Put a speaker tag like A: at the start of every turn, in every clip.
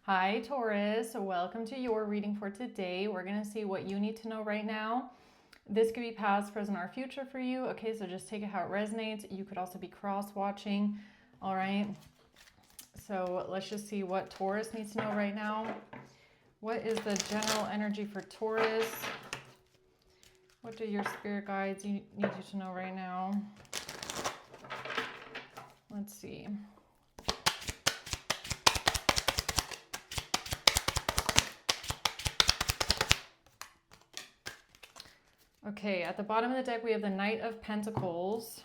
A: Hi, Taurus. Welcome to your reading for today. We're going to see what you need to know right now. This could be past, present, or future for you. Okay, so just take it how it resonates. You could also be cross-watching. All right. So let's just see what Taurus needs to know right now. What is the general energy for Taurus? What do your spirit guides need you to know right now? Let's see. Okay, at the bottom of the deck, we have the Knight of Pentacles.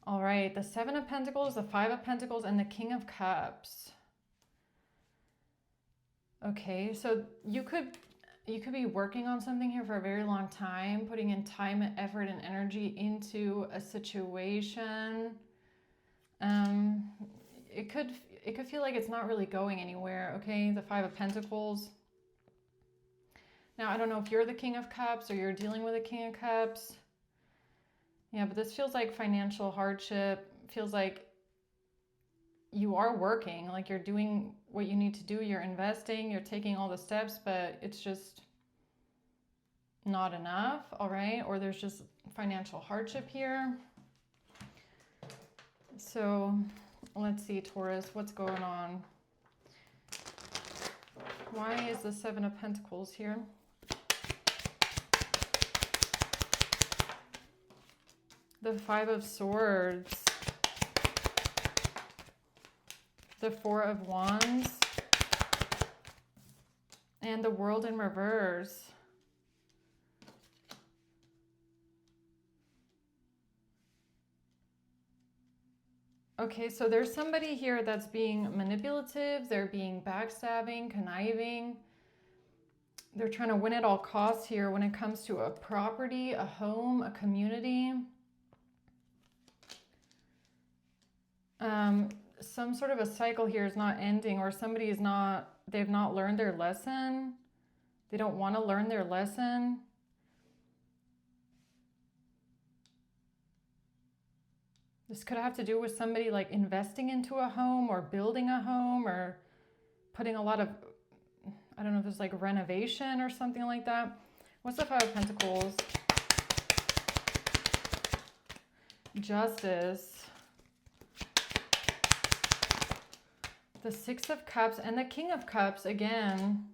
A: All right, the Seven of Pentacles, the Five of Pentacles, and the King of Cups. Okay, so you could be working on something here for a very long time, putting in time, effort, and energy into a situation. It could feel like it's not really going anywhere. Okay, the Five of Pentacles. Now, I don't know if you're the King of Cups or you're dealing with a King of Cups. Yeah, but this feels like financial hardship. Feels like you are working, like you're doing what you need to do. You're investing, you're taking all the steps, but it's just not enough, all right? Or there's just financial hardship here. So let's see, Taurus, what's going on? Why is the Seven of Pentacles here? The Five of Swords, the Four of Wands, and the World in reverse. Okay, so there's somebody here that's being manipulative, they're being backstabbing, conniving. They're trying to win at all costs here when it comes to a property, a home, a community. Some sort of a cycle here is not ending, or somebody is not, they've not learned their lesson. They don't want to learn their lesson. This could have to do with somebody like investing into a home or building a home or putting a lot of, I don't know if it's like renovation or something like that. What's the Five of Pentacles? Justice. The Six of Cups and the King of Cups again.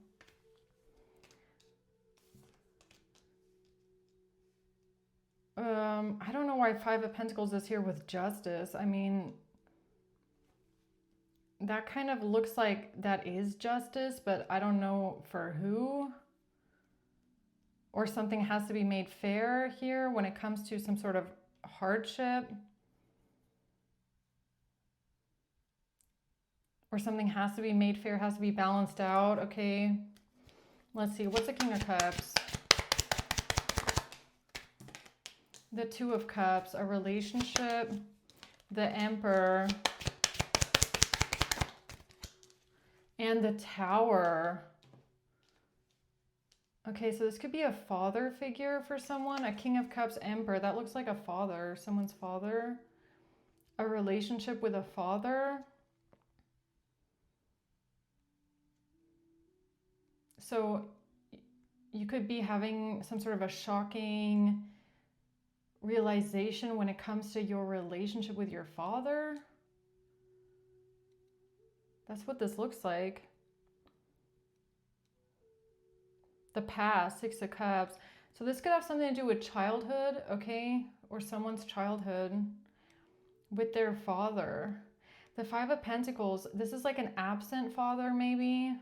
A: I don't know why Five of Pentacles is here with Justice. I mean, that kind of looks like that is justice, but I don't know for who. Or something has to be made fair here when it comes to some sort of hardship. Or something has to be made fair, has to be balanced out. Okay, let's see. What's the King of Cups? The Two of Cups, a relationship, the Emperor, and the Tower. Okay, so this could be a father figure for someone. A King of Cups, Emperor. That looks like a father, someone's father. A relationship with a father. So you could be having some sort of a shocking realization when it comes to your relationship with your father. That's what this looks like. The past, Six of Cups. So this could have something to do with childhood, okay? Or someone's childhood with their father. The Five of Pentacles, this is like an absent father maybe.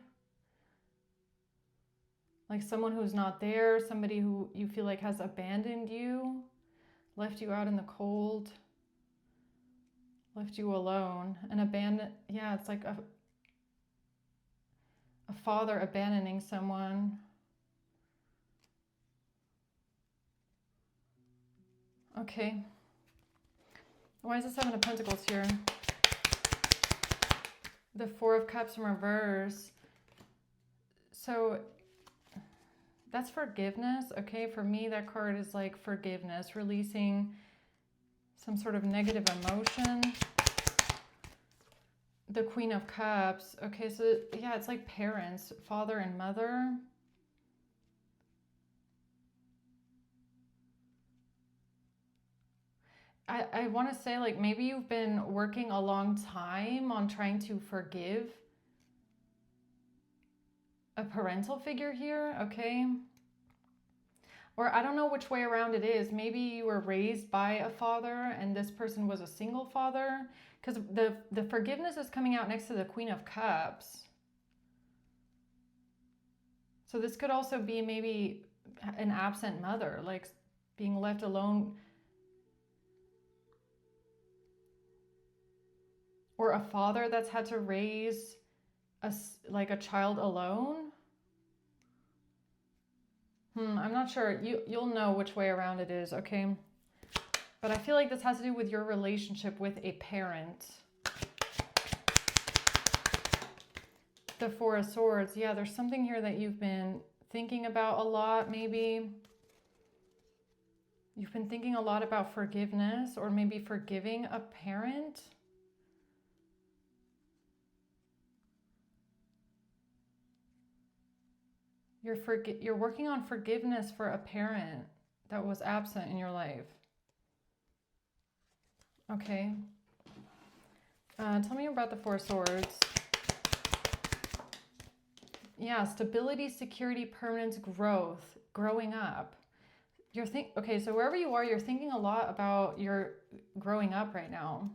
A: Like someone who's not there, somebody who you feel like has abandoned you, left you out in the cold, left you alone. And yeah, it's like a father abandoning someone. Okay. Why is the Seven of Pentacles here? The Four of Cups in reverse. So that's forgiveness, okay? For me, that card is like forgiveness, releasing some sort of negative emotion. the Queen of Cups. Okay, so yeah, it's like parents, father and mother. I want to say, like, maybe you've been working a long time on trying to forgive a parental figure here, okay? Or I don't know which way around it is. Maybe you were raised by a father and this person was a single father, because the forgiveness is coming out next to the Queen of Cups. So this could also be maybe an absent mother, like being left alone, or a father that's had to raise a child alone. I'm not sure. You'll know which way around it is, okay? But I feel like this has to do with your relationship with a parent. The Four of Swords. Yeah, there's something here that you've been thinking about a lot, maybe. You've been thinking a lot about forgiveness, or maybe forgiving a parent. You're working on forgiveness for a parent that was absent in your life. Okay. Tell me about the Four of Swords. Yeah, stability, security, permanence, growth, growing up. Okay, so wherever you are, you're thinking a lot about your growing up right now.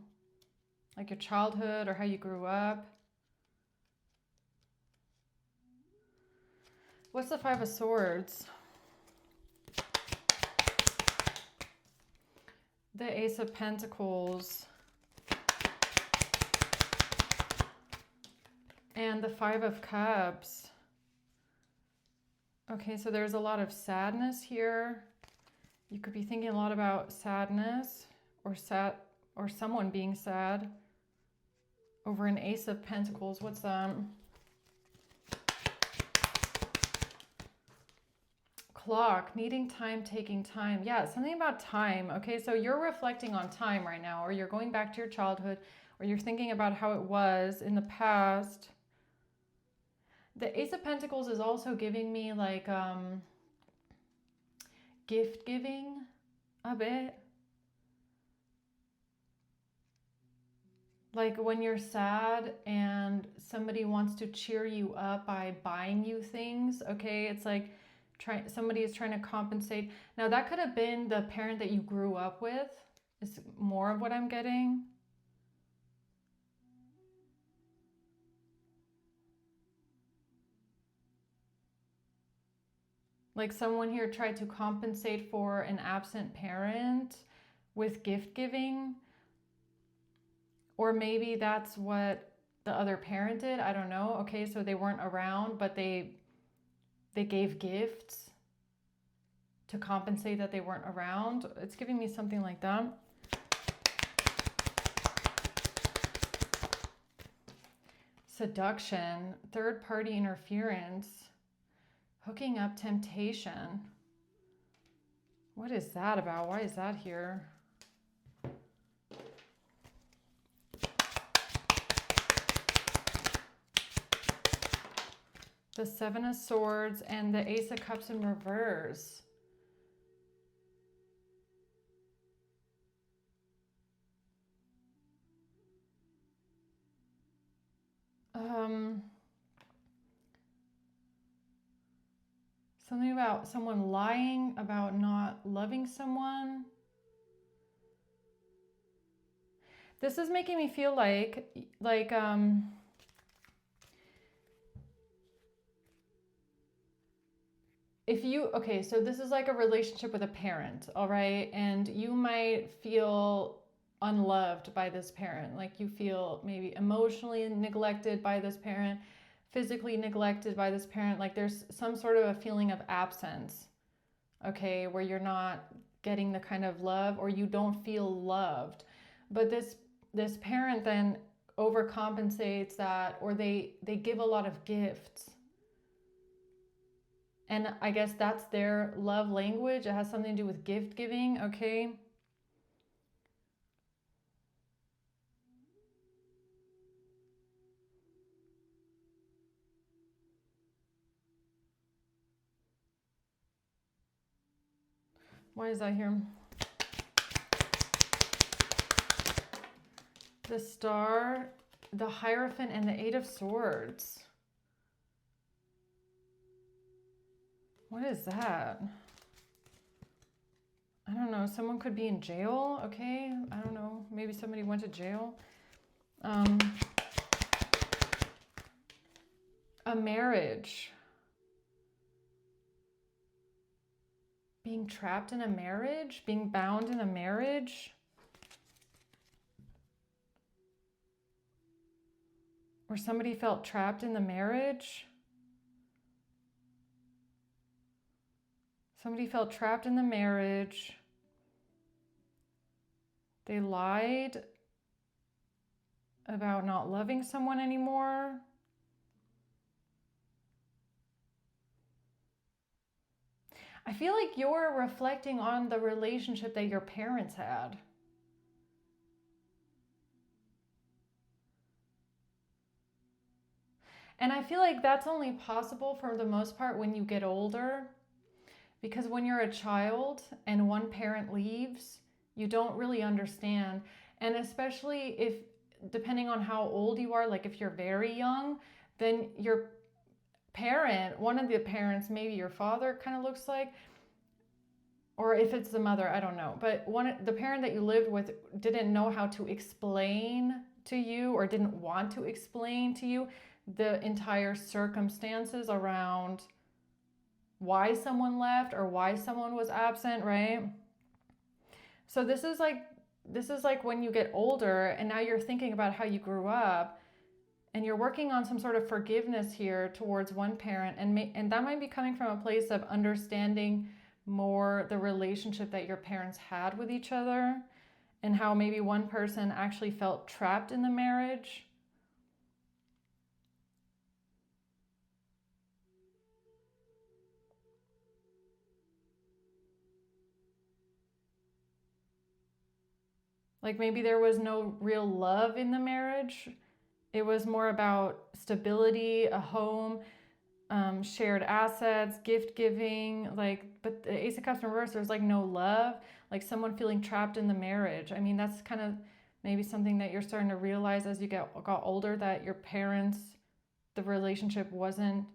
A: Like your childhood or how you grew up. What's the Five of Swords? The Ace of Pentacles. And the Five of Cups. Okay, so there's a lot of sadness here. You could be thinking a lot about sadness or someone being sad over an Ace of Pentacles. What's Clock, needing time, taking time. Yeah, something about time. Okay, so you're reflecting on time right now, or you're going back to your childhood, or you're thinking about how it was in the past. The Ace of Pentacles is also giving me like gift giving a bit. Like when you're sad and somebody wants to cheer you up by buying you things, okay? It's like somebody is trying to compensate. Now that could have been the parent that you grew up with, is more of what I'm getting. Like someone here tried to compensate for an absent parent with gift giving. Or maybe that's what the other parent did. I don't know. Okay, so they weren't around, but they gave gifts to compensate that they weren't around. It's giving me something like that. Seduction, third-party interference, hooking up, temptation. What is that about? Why is that here? The Seven of Swords and the Ace of Cups in reverse. Something about someone lying about not loving someone. This is making me feel like okay, so this is like a relationship with a parent, all right? And you might feel unloved by this parent. Like you feel maybe emotionally neglected by this parent, physically neglected by this parent. Like there's some sort of a feeling of absence, okay, where you're not getting the kind of love, or you don't feel loved. But this parent then overcompensates that, or they give a lot of gifts. And I guess that's their love language. It has something to do with gift giving, okay? Why is that here? The Star, the Hierophant, and the Eight of Swords. What is that? I don't know. Someone could be in jail. Okay. I don't know. Maybe somebody went to jail. A marriage. Being trapped in a marriage? Being bound in a marriage? Or somebody felt trapped in the marriage? Somebody felt trapped in the marriage. They lied about not loving someone anymore. I feel like you're reflecting on the relationship that your parents had. And I feel like that's only possible for the most part when you get older. Because when you're a child and one parent leaves, you don't really understand. And especially if, depending on how old you are, like if you're very young, then your parent, one of the parents, maybe your father kind of looks like, or if it's the mother, I don't know. But the parent that you lived with didn't know how to explain to you or didn't want to explain to you the entire circumstances around why someone left or why someone was absent, right? So this is like when you get older and now you're thinking about how you grew up and you're working on some sort of forgiveness here towards one parent, and that might be coming from a place of understanding more the relationship that your parents had with each other and how maybe one person actually felt trapped in the marriage. Like maybe there was no real love in the marriage. It was more about stability, a home, shared assets, gift giving, but the Ace of Cups in reverse, there's like no love, like someone feeling trapped in the marriage. I mean, that's kind of maybe something that you're starting to realize as you got older, that your parents, the relationship wasn't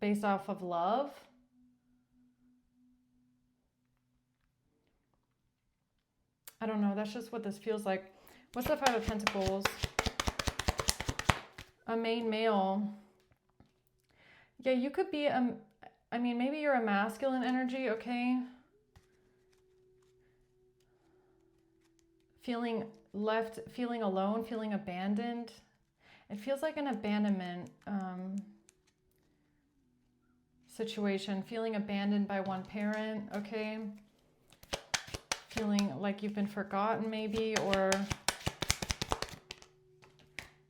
A: based off of love. I don't know, that's just what this feels like. What's the Five of Pentacles? A main male. Yeah, you could be, maybe you're a masculine energy, okay? Feeling left, feeling alone, feeling abandoned. It feels like an abandonment situation, feeling abandoned by one parent, okay? Feeling like you've been forgotten maybe, or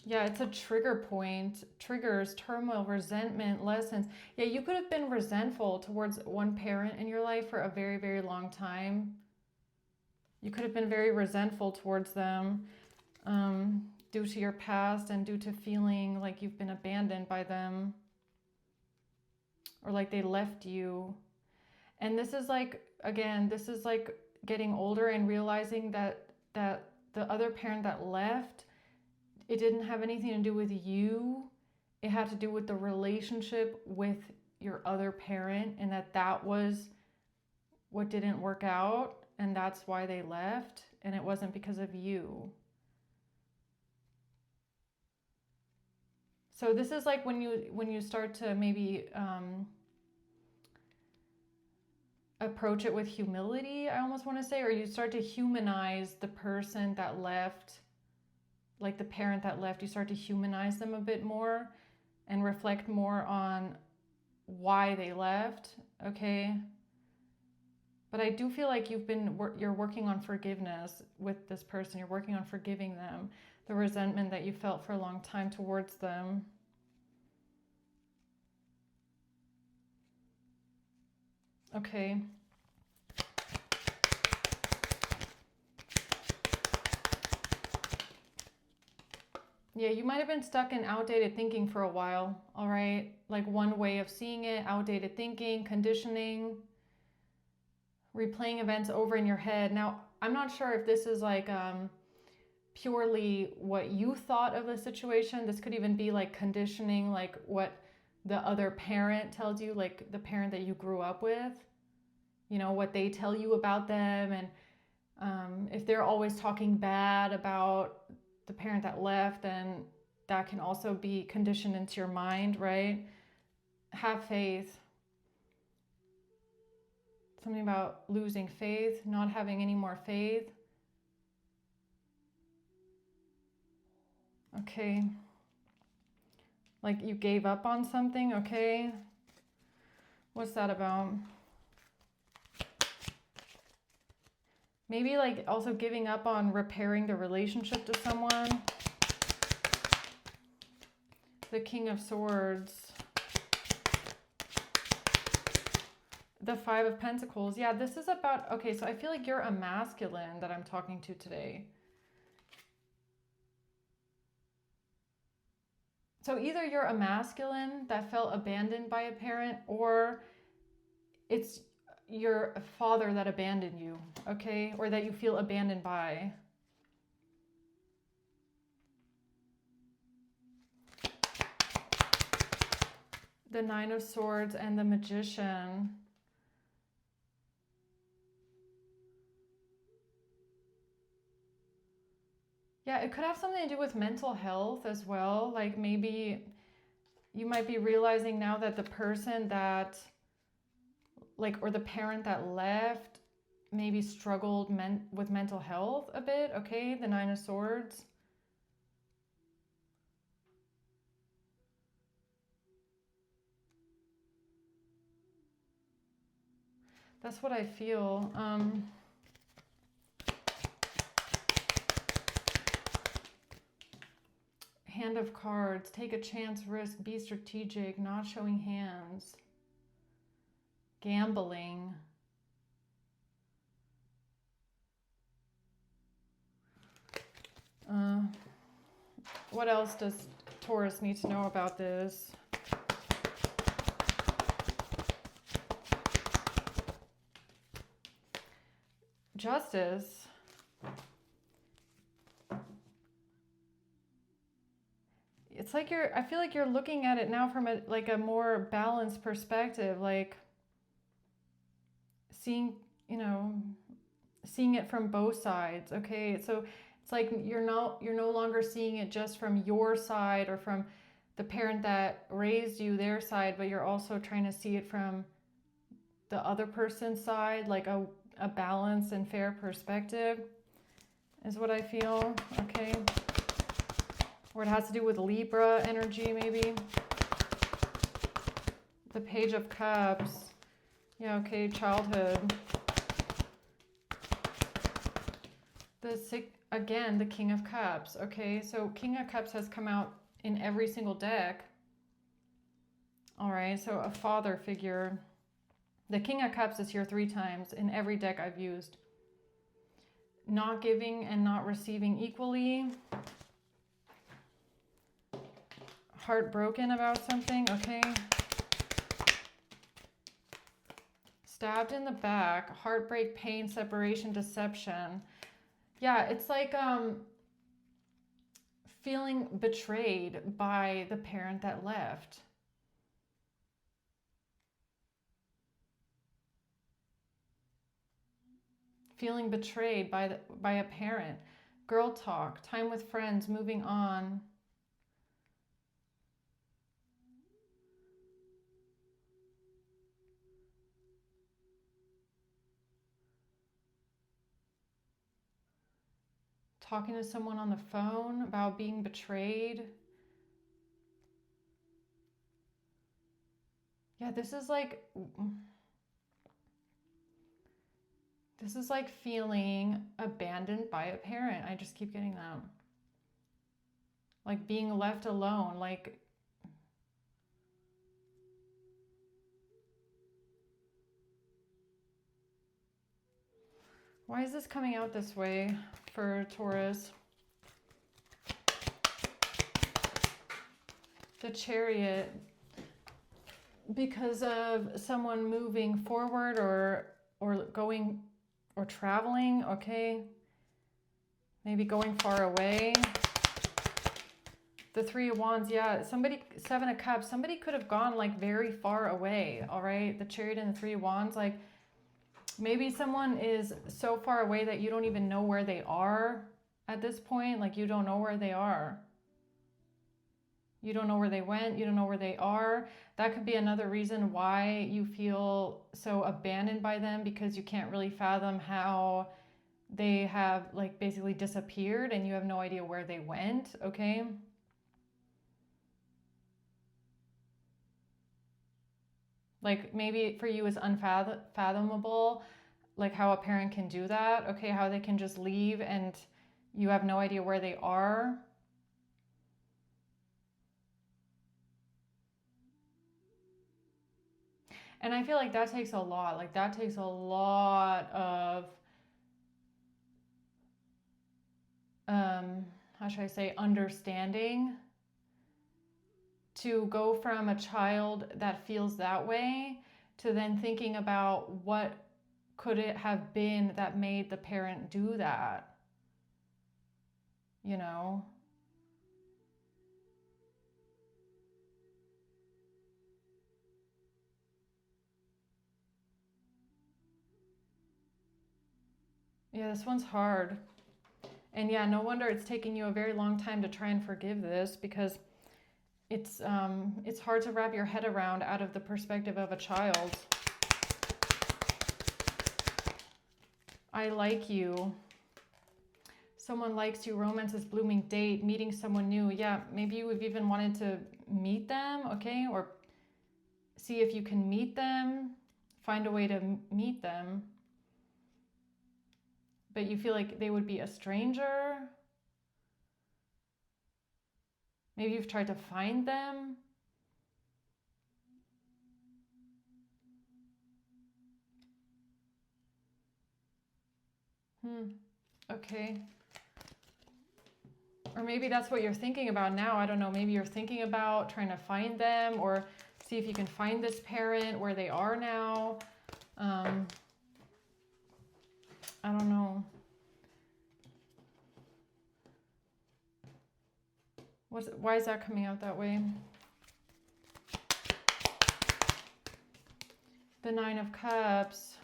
A: yeah, it's a trigger point, triggers, turmoil, resentment, lessons. Yeah, you could have been resentful towards one parent in your life for a very, very long time. You could have been very resentful towards them due to your past and due to feeling like you've been abandoned by them or like they left you. And this is like, again, this is like getting older and realizing that the other parent that left, it didn't have anything to do with you. It had to do with the relationship with your other parent, and that was what didn't work out, and that's why they left, and it wasn't because of you. So this is like when you start to maybe approach it with humility, I almost want to say, or you start to humanize the person that left, like the parent that left. You start to humanize them a bit more and reflect more on why they left, okay? But I do feel like you're working on forgiveness with this person. You're working on forgiving them, the resentment that you felt for a long time towards them. Okay. Yeah, you might have been stuck in outdated thinking for a while, all right? Like one way of seeing it, outdated thinking, conditioning. replaying events over in your head. Now, I'm not sure if this is like purely what you thought of the situation. This could even be like conditioning, like what the other parent tells you, like the parent that you grew up with, you know, what they tell you about them. And if they're always talking bad about the parent that left, then that can also be conditioned into your mind, right? Have faith. Something about losing faith, not having any more faith. Okay. Like you gave up on something, okay? What's that about? Maybe like also giving up on repairing the relationship to someone. The King of Swords. The Five of Pentacles. Yeah, this is about, okay, so I feel like you're a masculine that I'm talking to today. So either you're a masculine that felt abandoned by a parent, or it's your father that abandoned you, okay? Or that you feel abandoned by. The Nine of Swords and the Magician. Yeah, it could have something to do with mental health as well. Like maybe you might be realizing now that the person that, like, or the parent that left maybe struggled with mental health a bit, okay? The Nine of Swords. That's what I feel. Hand of Cards, take a chance, risk, be strategic, not showing hands. Gambling. What else does Taurus need to know about this? Justice. It's like I feel like you're looking at it now from a more balanced perspective, like seeing, you know, seeing it from both sides, okay? So it's like you're no longer seeing it just from your side or from the parent that raised you, their side, but you're also trying to see it from the other person's side, like a balanced and fair perspective is what I feel, okay? Or it has to do with Libra energy, maybe. The Page of Cups. Yeah, okay, childhood. Again, the King of Cups, okay? So King of Cups has come out in every single deck. All right, so a father figure. The King of Cups is here 3 times in every deck I've used. Not giving and not receiving equally. Heartbroken about something, okay? Stabbed in the back, heartbreak, pain, separation, deception. Yeah, it's like feeling betrayed by the parent that left. Feeling betrayed by a parent. Girl talk, time with friends, moving on. Talking to someone on the phone about being betrayed. Yeah, this is like feeling abandoned by a parent. I just keep getting that. Like being left alone, like why is this coming out this way for Taurus? The Chariot. Because of someone moving forward or going or traveling, okay? Maybe going far away. The Three of Wands, yeah, somebody, Seven of Cups, somebody could have gone like very far away, all right? The Chariot and the Three of Wands, like maybe someone is so far away that you don't even know where they are at this point. Like you don't know where they are. You don't know where they went. You don't know where they are. That could be another reason why you feel so abandoned by them, because you can't really fathom how they have like basically disappeared and you have no idea where they went, okay? Like maybe for you it's unfathomable, like how a parent can do that, okay? How they can just leave and you have no idea where they are. And I feel like that takes a lot. Like that takes a lot of, how should I say, understanding to go from a child that feels that way to then thinking about what could it have been that made the parent do that, you know? Yeah, this one's hard. And yeah, no wonder it's taking you a very long time to try and forgive this, because it's hard to wrap your head around out of the perspective of a child. I like you. Someone likes you. Romance is blooming. Date. Meeting someone new. Yeah, maybe you have even wanted to meet them, okay? Or see if you can meet them. Find a way to meet them. But you feel like they would be a stranger. Maybe you've tried to find them. Okay. Or maybe that's what you're thinking about now. I don't know. Maybe you're thinking about trying to find them or see if you can find this parent where they are now. I don't know. Why is that coming out that way? The Nine of Cups.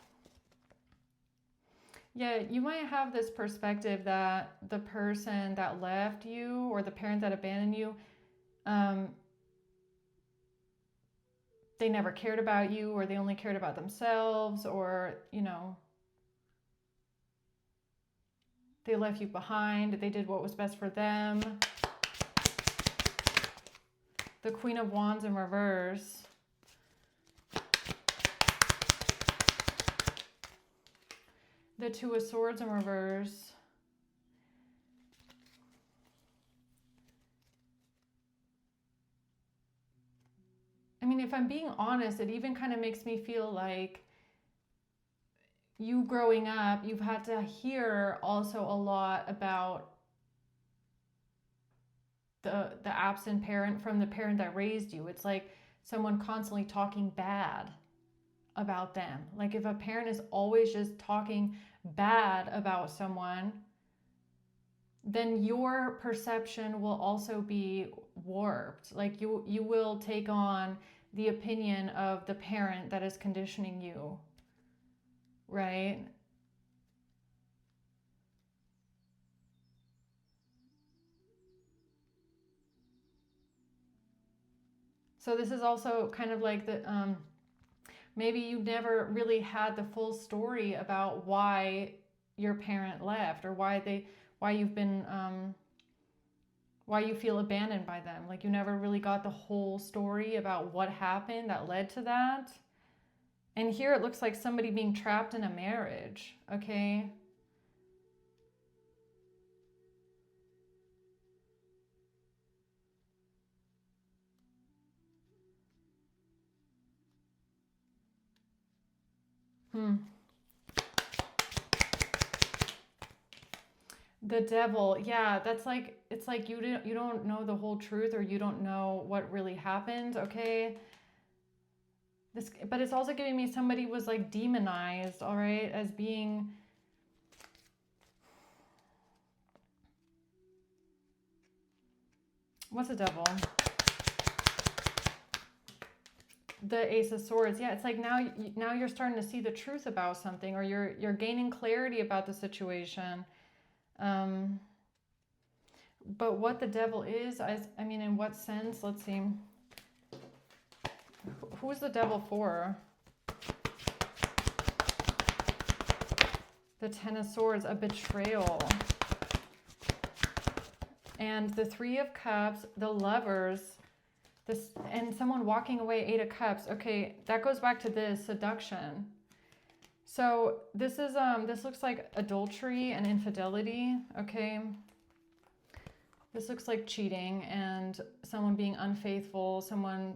A: Yeah, you might have this perspective that the person that left you or the parent that abandoned you, they never cared about you, or they only cared about themselves, or, you know, they left you behind. They did what was best for them. The Queen of Wands in reverse. The Two of Swords in reverse. I mean, if I'm being honest, it even kind of makes me feel like you growing up, you've had to hear also a lot about the absent parent from the parent that raised you. It's like someone constantly talking bad about them. Like if a parent is always just talking bad about someone, then your perception will also be warped. Like you will take on the opinion of the parent that is conditioning you, right? So this is also kind of like the maybe you never really had the full story about why your parent left, or why you've been why you feel abandoned by them. Like you never really got the whole story about what happened that led to that. And here it looks like somebody being trapped in a marriage, okay? The Devil, yeah, that's like, it's like you don't know the whole truth, or you don't know what really happened, okay? This, but it's also giving me somebody was like demonized, all right, as being, what's the devil? The Ace of Swords. Yeah, it's like now you're starting to see the truth about something, or you're gaining clarity about the situation. But what the devil is, I mean, in what sense? Let's see. Who's the devil for? The Ten of Swords, a betrayal. And the Three of Cups, the Lovers, this, and someone walking away, Eight of Cups. Okay, that goes back to this seduction. So this is this looks like adultery and infidelity. Okay, this looks like cheating and someone being unfaithful, someone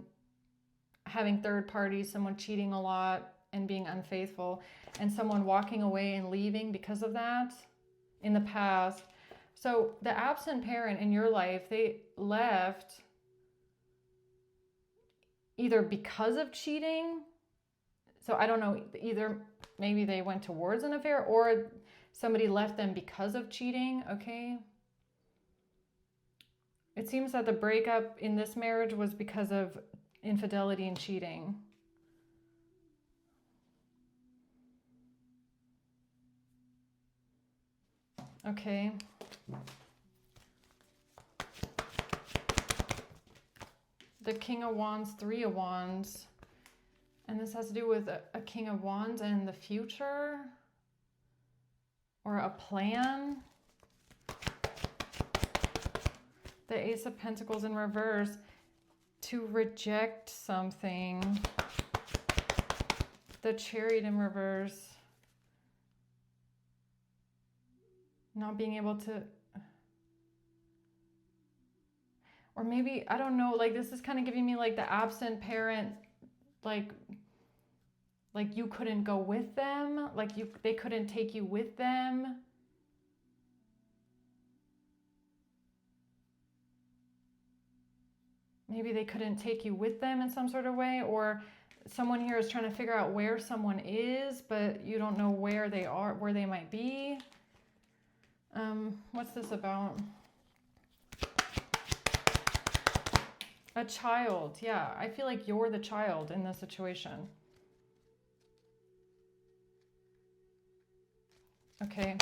A: having third parties, someone cheating a lot and being unfaithful, and someone walking away and leaving because of that in the past. So the absent parent in your life, they left either because of cheating. So I don't know, either maybe they went towards an affair or somebody left them because of cheating, okay? It seems that the breakup in this marriage was because of infidelity and cheating. Okay. The King of Wands, Three of Wands. And this has to do with a King of Wands and the future or a plan. The Ace of Pentacles in reverse, to reject something. The Chariot in reverse, not being able to, or maybe, I don't know, like this is kind of giving me like the absent parent, like you couldn't go with them, like they couldn't take you with them. Maybe they couldn't take you with them in some sort of way, or someone here is trying to figure out where someone is, but you don't know where they are, where they might be. What's this about? A child. Yeah, I feel like you're the child in this situation. Okay.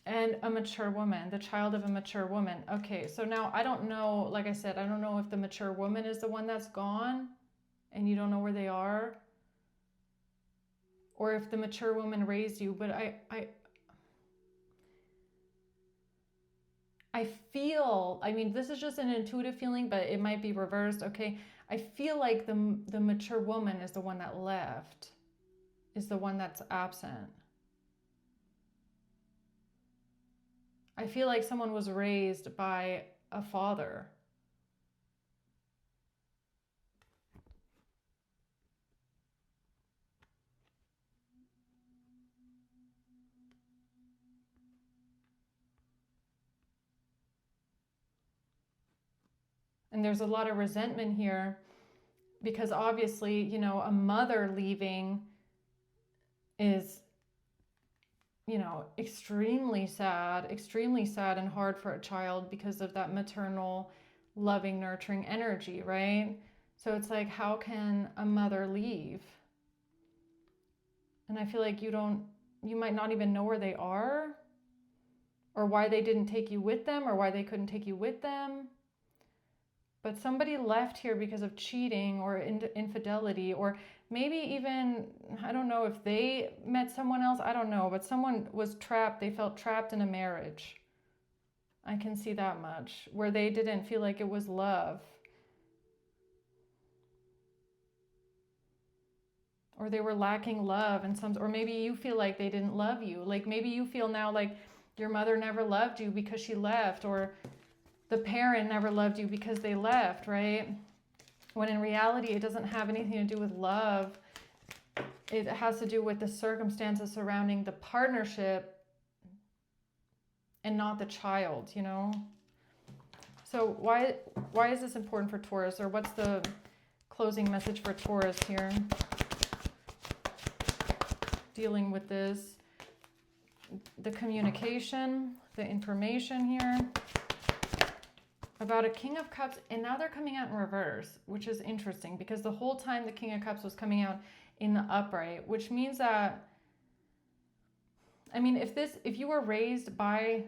A: And a mature woman, the child of a mature woman. Okay, so now I don't know, like I said, I don't know if the mature woman is the one that's gone and you don't know where they are, or if the mature woman raised you, but I feel, I mean, this is just an intuitive feeling, but it might be reversed, okay? I feel like the mature woman is the one that left, is the one that's absent. I feel like someone was raised by a father. And there's a lot of resentment here because obviously, you know, a mother leaving is, you know, extremely sad and hard for a child because of that maternal, loving, nurturing energy, right? So it's like, how can a mother leave? And I feel like you might not even know where they are, or why they didn't take you with them, or why they couldn't take you with them. But somebody left here because of cheating or infidelity, or maybe even, I don't know if they met someone else, I don't know, but someone was trapped, they felt trapped in a marriage. I can see that much, where they didn't feel like it was love. Or they were lacking love in some, or maybe you feel like they didn't love you. Like maybe you feel now like your mother never loved you because she left, or the parent never loved you because they left, right? When in reality, it doesn't have anything to do with love. It has to do with the circumstances surrounding the partnership and not the child, you know? So why is this important for Taurus? Or what's the closing message for Taurus here. Dealing with this. The communication, the information here. About a King of Cups, and now they're coming out in reverse, which is interesting because the whole time the King of Cups was coming out in the upright, which means that, I mean, if you were raised by,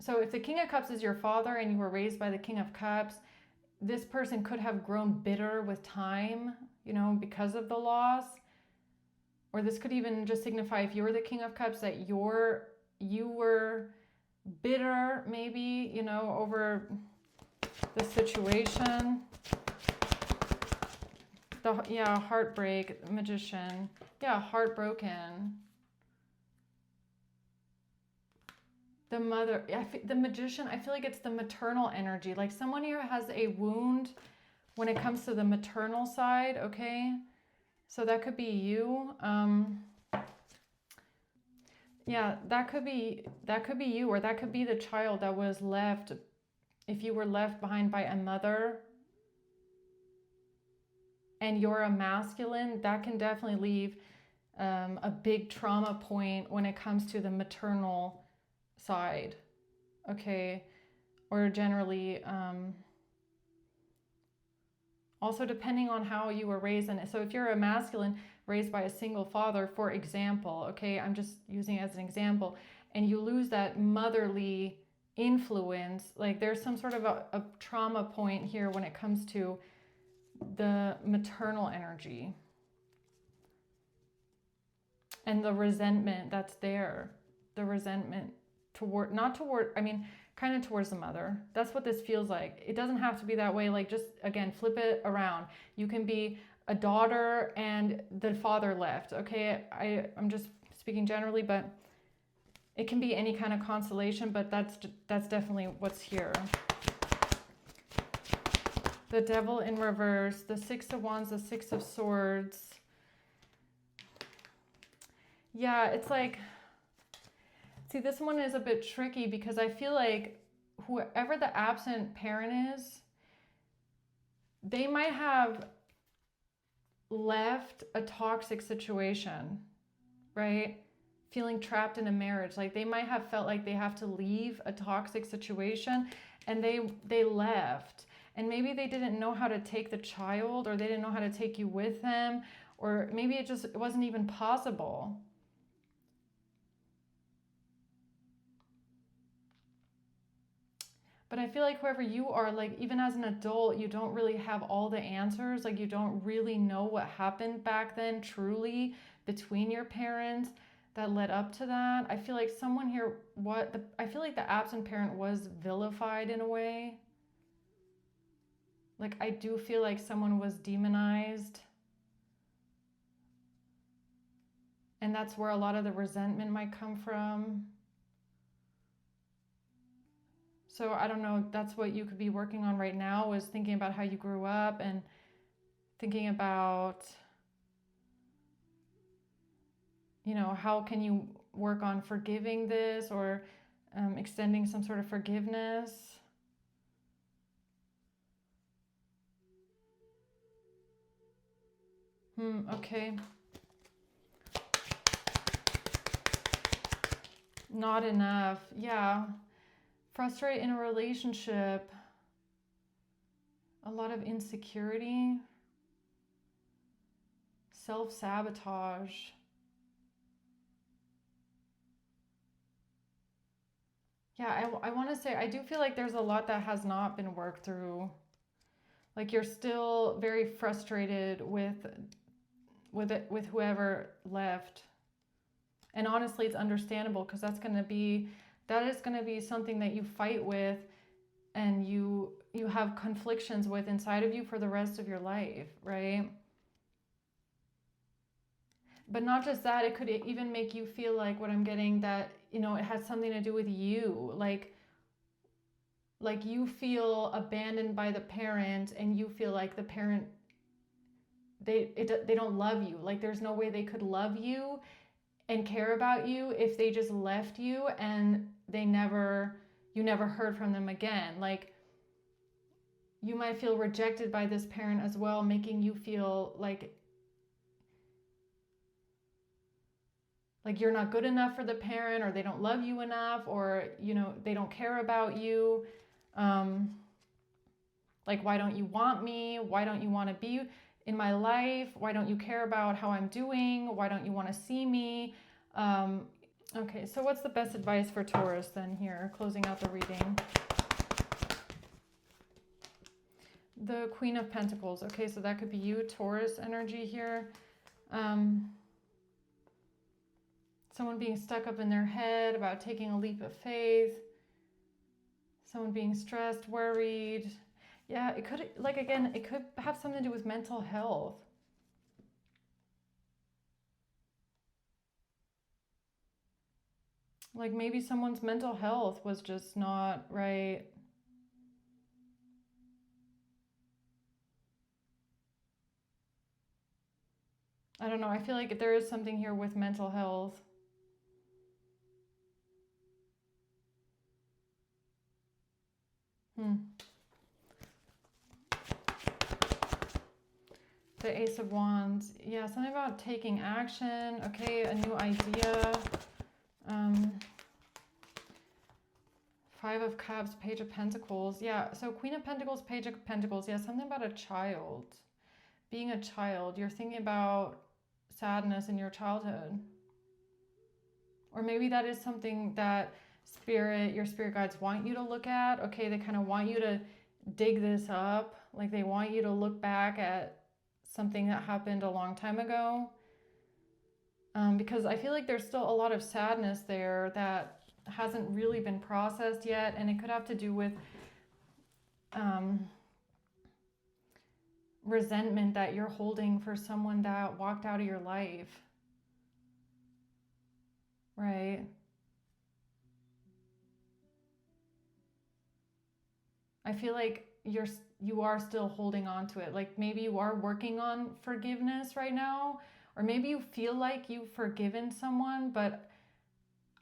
A: so if the King of Cups is your father and you were raised by the King of Cups, this person could have grown bitter with time, you know, because of the loss. Or this could even just signify, if you were the King of Cups, that you were bitter, maybe, you know, over the situation. Heartbreak, Magician. Yeah, heartbroken. The Mother, the Magician, I feel like it's the maternal energy. Like someone here has a wound when it comes to the maternal side, okay? So that could be you. Yeah, that could be you, or that could be the child that was left, if you were left behind by a mother and you're a masculine, that can definitely leave a big trauma point when it comes to the maternal side, okay? Or generally, also depending on how you were raised. And so if you're a masculine raised by a single father, for example, okay, I'm just using it as an example, and you lose that motherly influence, like there's some sort of a trauma point here when it comes to the maternal energy and the resentment that's there, the resentment toward, not toward, I mean, kind of towards the mother. That's what this feels like. It doesn't have to be that way. Like, just again, flip it around. You can be a daughter and the father left, okay? I'm just speaking generally, but it can be any kind of constellation, but that's definitely what's here. The Devil in reverse, the Six of Wands, the Six of Swords. Yeah, it's like, see, this one is a bit tricky because I feel like whoever the absent parent is, they might have left a toxic situation, right? Feeling trapped in a marriage. Like they might have felt like they have to leave a toxic situation, and they left. And maybe they didn't know how to take the child, or they didn't know how to take you with them, or maybe it wasn't even possible. But I feel like whoever you are, like even as an adult, you don't really have all the answers. Like you don't really know what happened back then truly between your parents that led up to that. I feel like someone here, I feel like the absent parent was vilified in a way. Like I do feel like someone was demonized. And that's where a lot of the resentment might come from. So I don't know, that's what you could be working on right now, is thinking about how you grew up and thinking about, you know, how can you work on forgiving this, or extending some sort of forgiveness. Okay. Not enough. Yeah. Frustrated in a relationship. A lot of insecurity. Self-sabotage. Yeah, I want to say, I do feel like there's a lot that has not been worked through. Like you're still very frustrated with whoever left. And honestly, it's understandable, because that is going to be something that you fight with, and you have conflictions with inside of you for the rest of your life, right? But not just that, it could even make you feel like, what I'm getting, that, you know, it has something to do with you. Like you feel abandoned by the parent, and you feel like the parent, they don't love you. Like there's no way they could love you and care about you if they just left you and you never heard from them again. Like you might feel rejected by this parent as well, making you feel like you're not good enough for the parent, or they don't love you enough, or, you know, they don't care about you. Like, why don't you want me? Why don't you want to be in my life? Why don't you care about how I'm doing? Why don't you want to see me? Okay, so what's the best advice for Taurus then here, closing out the reading? The Queen of Pentacles. Okay, so that could be you, Taurus energy here. Someone being stuck up in their head about taking a leap of faith. Someone being stressed, worried. Yeah, it could, like, again, it could have something to do with mental health. Like, maybe someone's mental health was just not right. I don't know. I feel like there is something here with mental health. The Ace of Wands. Yeah, something about taking action. Okay, a new idea. Five of Cups, Page of Pentacles. Yeah, so Queen of Pentacles, Page of Pentacles. Yeah, something about a child. Being a child. You're thinking about sadness in your childhood. Or maybe that is something that your spirit guides want you to look at. Okay, they kind of want you to dig this up. Like, they want you to look back at something that happened a long time ago. Because I feel like there's still a lot of sadness there that hasn't really been processed yet, and it could have to do with resentment that you're holding for someone that walked out of your life, right? I feel like you are still holding on to it. Like, maybe you are working on forgiveness right now, or maybe you feel like you've forgiven someone, but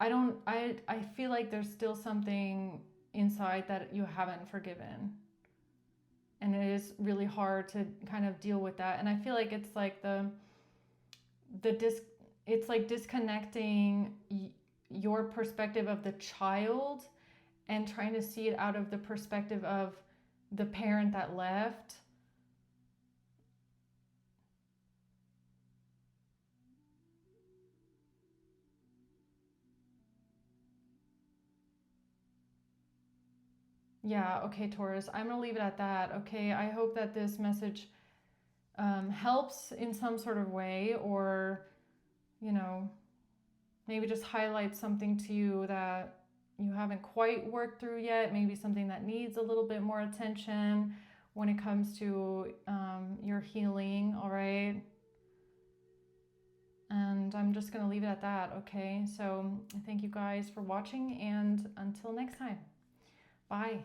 A: I feel like there's still something inside that you haven't forgiven. And it is really hard to kind of deal with that. And I feel like it's like it's like disconnecting your perspective of the child and trying to see it out of the perspective of the parent that left. Yeah, okay, Taurus, I'm gonna leave it at that. Okay, I hope that this message helps in some sort of way, or, you know, maybe just highlights something to you that you haven't quite worked through yet, maybe something that needs a little bit more attention when it comes to your healing, all right? And I'm just gonna leave it at that, okay? So thank you guys for watching, and until next time, bye.